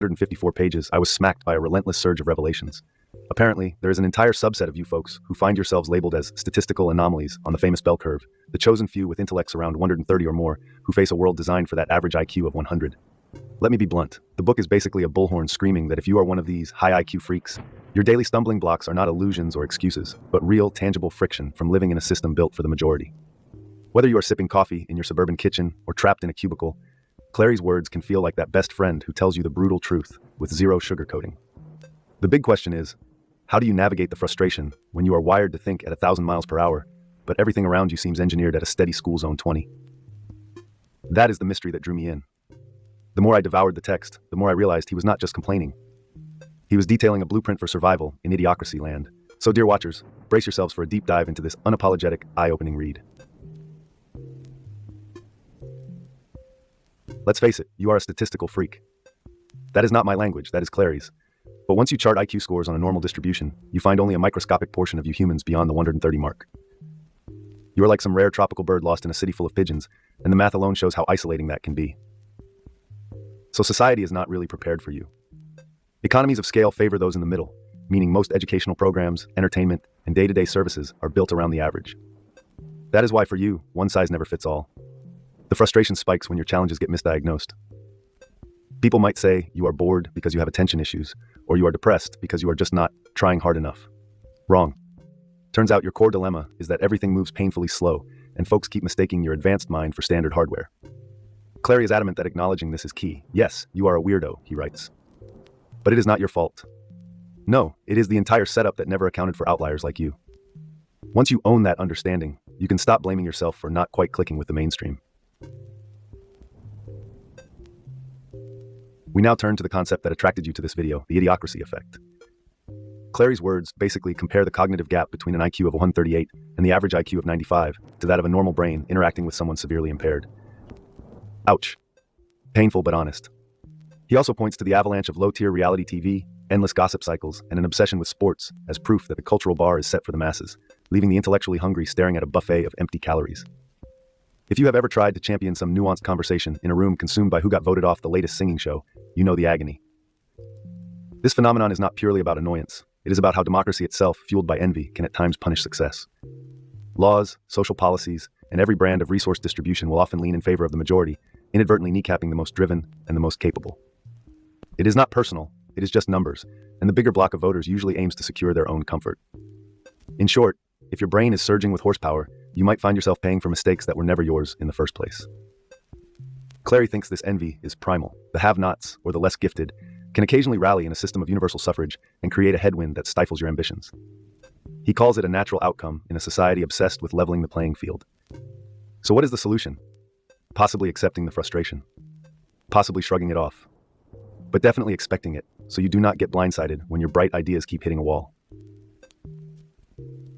154 pages, I was smacked by a relentless surge of revelations. Apparently, there is an entire subset of you folks who find yourselves labeled as statistical anomalies on the famous bell curve, the chosen few with intellects around 130 or more who face a world designed for that average IQ of 100. Let me be blunt. The book is basically a bullhorn screaming that if you are one of these high IQ freaks, your daily stumbling blocks are not illusions or excuses, but real, tangible friction from living in a system built for the majority. Whether you are sipping coffee in your suburban kitchen or trapped in a cubicle, Clary's words can feel like that best friend who tells you the brutal truth with zero sugarcoating. The big question is, how do you navigate the frustration when you are wired to think at 1,000 miles per hour, but everything around you seems engineered at a steady school zone 20? That is the mystery that drew me in. The more I devoured the text, the more I realized he was not just complaining. He was detailing a blueprint for survival in idiocracy land. So, dear watchers, brace yourselves for a deep dive into this unapologetic, eye-opening read. Let's face it, you are a statistical freak. That is not my language, that is Clary's. But once you chart IQ scores on a normal distribution, you find only a microscopic portion of you humans beyond the 130 mark. You are like some rare tropical bird lost in a city full of pigeons, and the math alone shows how isolating that can be. So society is not really prepared for you. Economies of scale favor those in the middle, meaning most educational programs, entertainment, and day-to-day services are built around the average. That is why for you, one size never fits all. The frustration spikes when your challenges get misdiagnosed. People might say you are bored because you have attention issues, or you are depressed because you are just not trying hard enough. Wrong. Turns out your core dilemma is that everything moves painfully slow, and folks keep mistaking your advanced mind for standard hardware. Clary is adamant that acknowledging this is key. Yes, you are a weirdo, he writes. But it is not your fault. No, it is the entire setup that never accounted for outliers like you. Once you own that understanding, you can stop blaming yourself for not quite clicking with the mainstream. We now turn to the concept that attracted you to this video, the idiocracy effect. Clary's words basically compare the cognitive gap between an IQ of 138 and the average IQ of 95 to that of a normal brain interacting with someone severely impaired. Ouch. Painful but honest. He also points to the avalanche of low-tier reality TV, endless gossip cycles, and an obsession with sports as proof that the cultural bar is set for the masses, leaving the intellectually hungry staring at a buffet of empty calories. If you have ever tried to champion some nuanced conversation in a room consumed by who got voted off the latest singing show, you know the agony. This phenomenon is not purely about annoyance. It is about how democracy itself, fueled by envy, can at times punish success. Laws, social policies, and every brand of resource distribution will often lean in favor of the majority, inadvertently kneecapping the most driven and the most capable. It is not personal, it is just numbers, and the bigger block of voters usually aims to secure their own comfort. In short, if your brain is surging with horsepower, you might find yourself paying for mistakes that were never yours in the first place. Clary thinks this envy is primal. The have-nots, or the less gifted, can occasionally rally in a system of universal suffrage and create a headwind that stifles your ambitions. He calls it a natural outcome in a society obsessed with leveling the playing field. So what is the solution? Possibly accepting the frustration. Possibly shrugging it off. But definitely expecting it, so you do not get blindsided when your bright ideas keep hitting a wall.